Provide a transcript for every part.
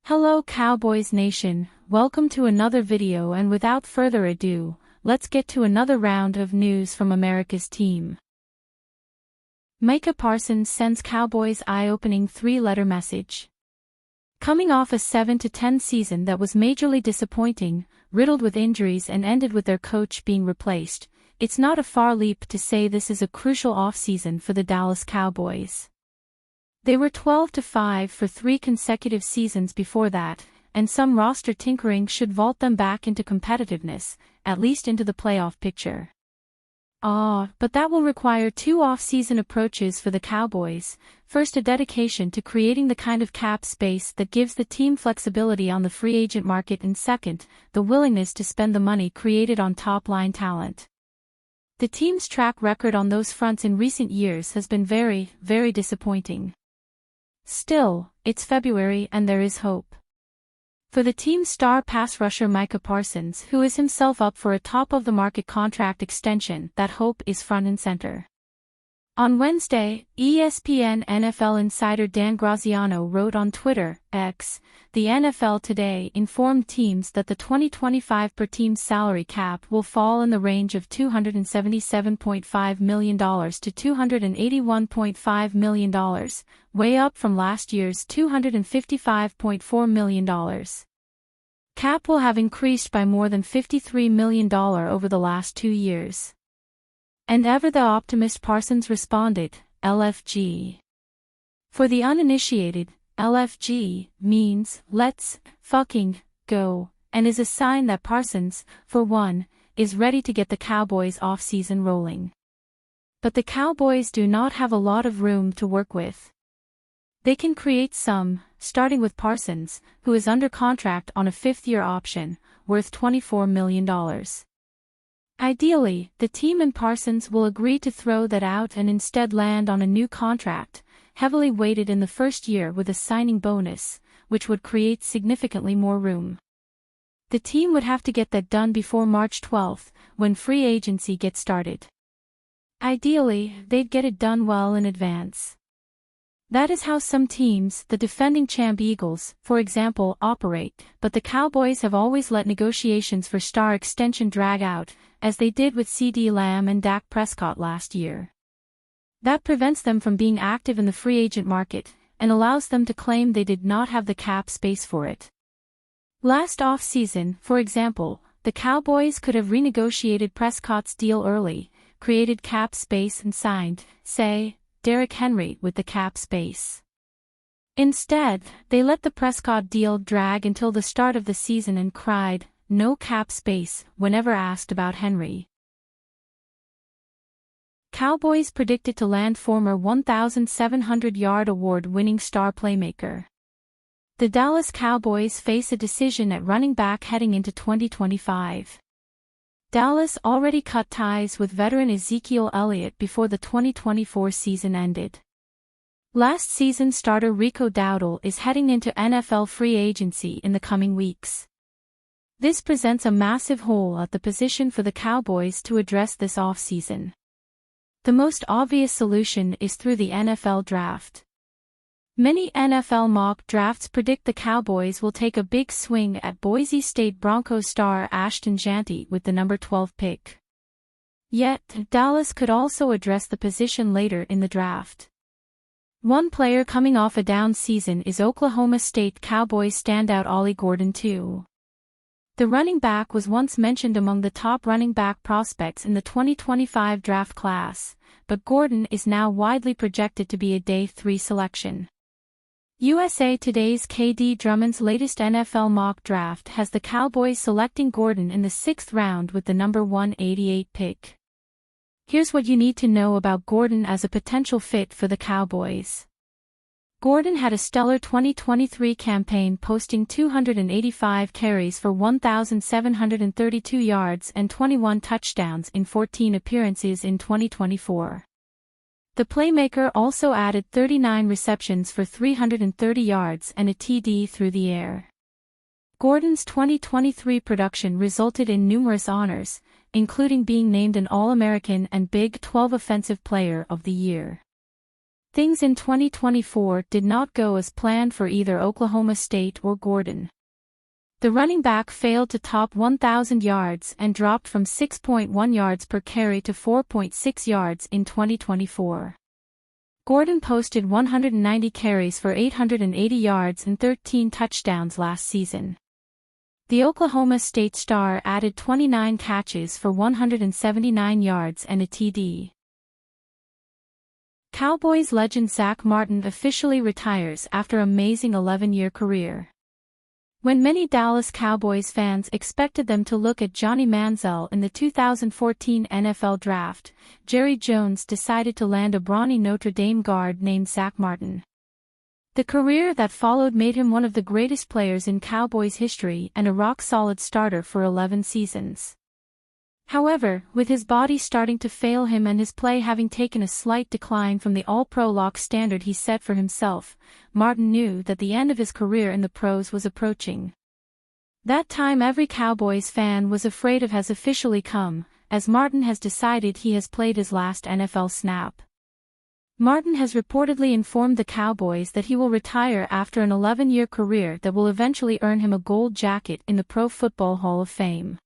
Hello Cowboys Nation, welcome to another video, and without further ado, let's get to another round of news from America's team. Micah Parsons sends Cowboys eye-opening 3-letter message. Coming off a 7-10 season that was majorly disappointing, riddled with injuries and ended with their coach being replaced, it's not a far leap to say this is a crucial offseason for the Dallas Cowboys. They were 12-5 for 3 consecutive seasons before that, and some roster tinkering should vault them back into competitiveness, at least into the playoff picture. But that will require 2 off-season approaches for the Cowboys. First, a dedication to creating the kind of cap space that gives the team flexibility on the free agent market, and second, the willingness to spend the money created on top-line talent. The team's track record on those fronts in recent years has been very, very disappointing. Still, it's February and there is hope. For the team's star pass rusher Micah Parsons, who is himself up for a top-of-the-market contract extension, that hope is front and center. On Wednesday, ESPN NFL insider Dan Graziano wrote on Twitter, X, "The NFL today informed teams that the 2025 per-team salary cap will fall in the range of $277.5 million to $281.5 million, way up from last year's $255.4 million. Cap will have increased by more than $53 million over the last 2 years. And ever the optimist Parsons responded, LFG. For the uninitiated, LFG means, let's fucking go, and is a sign that Parsons, for one, is ready to get the Cowboys off-season rolling. But the Cowboys do not have a lot of room to work with. They can create some, starting with Parsons, who is under contract on a 5th-year option, worth $24 million. Ideally, the team and Parsons will agree to throw that out and instead land on a new contract, heavily weighted in the first year with a signing bonus, which would create significantly more room. The team would have to get that done before March 12th, when free agency gets started. Ideally, they'd get it done well in advance. That is how some teams, the defending champ Eagles, for example, operate, but the Cowboys have always let negotiations for star extension drag out, as they did with CeeDee Lamb and Dak Prescott last year. That prevents them from being active in the free agent market, and allows them to claim they did not have the cap space for it. Last off-season, for example, the Cowboys could have renegotiated Prescott's deal early, created cap space and signed, say, Derrick Henry with the cap space. Instead, they let the Prescott deal drag until the start of the season and cried, no cap space, whenever asked about Henry. Cowboys predicted to land former 1,700-yard award-winning star Playmaker. The Dallas Cowboys face a decision at running back heading into 2025. Dallas already cut ties with veteran Ezekiel Elliott before the 2024 season ended. Last season starter Rico Dowdle is heading into NFL free agency in the coming weeks. This presents a massive hole at the position for the Cowboys to address this offseason. The most obvious solution is through the NFL draft. Many NFL mock drafts predict the Cowboys will take a big swing at Boise State Broncos star Ashton Jeanty with the number 12 pick. Yet, Dallas could also address the position later in the draft. One player coming off a down season is Oklahoma State Cowboys standout Ollie Gordon too. The running back was once mentioned among the top running back prospects in the 2025 draft class, but Gordon is now widely projected to be a day 3 selection. USA Today's KD Drummond's latest NFL mock draft has the Cowboys selecting Gordon in the 6th round with the number 188 pick. Here's what you need to know about Gordon as a potential fit for the Cowboys. Gordon had a stellar 2023 campaign, posting 285 carries for 1,732 yards and 21 touchdowns in 14 appearances in 2024. The Playmaker also added 39 receptions for 330 yards and a TD through the air. Gordon's 2023 production resulted in numerous honors, including being named an All-American and Big 12 Offensive Player of the Year. Things in 2024 did not go as planned for either Oklahoma State or Gordon. The running back failed to top 1,000 yards and dropped from 6.1 yards per carry to 4.6 yards in 2024. Gordon posted 190 carries for 880 yards and 13 touchdowns last season. The Oklahoma State star added 29 catches for 179 yards and a TD. Cowboys legend Zack Martin officially retires after an amazing 11-year career. When many Dallas Cowboys fans expected them to look at Johnny Manziel in the 2014 NFL Draft, Jerry Jones decided to land a brawny Notre Dame guard named Zack Martin. The career that followed made him one of the greatest players in Cowboys history and a rock-solid starter for 11 seasons. However, with his body starting to fail him and his play having taken a slight decline from the All-Pro lock standard he set for himself, Martin knew that the end of his career in the pros was approaching. That time every Cowboys fan was afraid of has officially come, as Martin has decided he has played his last NFL snap. Martin has reportedly informed the Cowboys that he will retire after an 11-year career that will eventually earn him a gold jacket in the Pro Football Hall of Fame.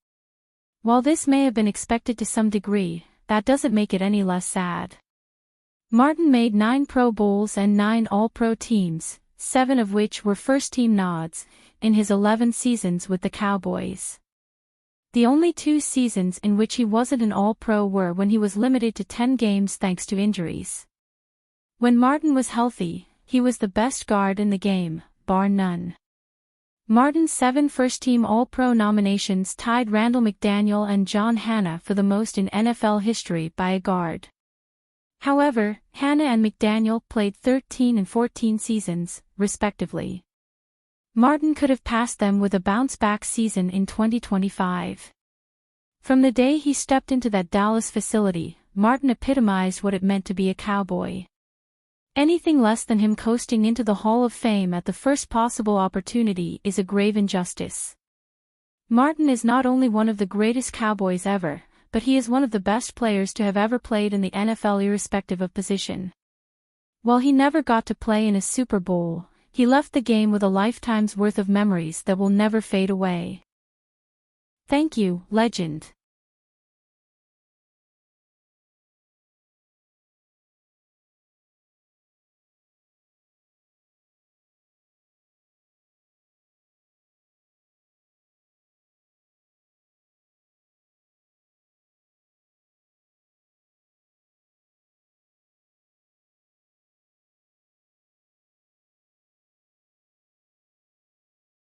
While this may have been expected to some degree, that doesn't make it any less sad. Martin made 9 Pro Bowls and 9 All-Pro teams, 7 of which were first-team nods, in his 11 seasons with the Cowboys. The only 2 seasons in which he wasn't an All-Pro were when he was limited to 10 games thanks to injuries. When Martin was healthy, he was the best guard in the game, bar none. Martin's 7 first-team All-Pro nominations tied Randall McDaniel and John Hanna for the most in NFL history by a guard. However, Hanna and McDaniel played 13 and 14 seasons, respectively. Martin could have passed them with a bounce-back season in 2025. From the day he stepped into that Dallas facility, Martin epitomized what it meant to be a Cowboy. Anything less than him coasting into the Hall of Fame at the first possible opportunity is a grave injustice. Martin is not only one of the greatest Cowboys ever, but he is one of the best players to have ever played in the NFL irrespective of position. While he never got to play in a Super Bowl, he left the game with a lifetime's worth of memories that will never fade away. Thank you, legend.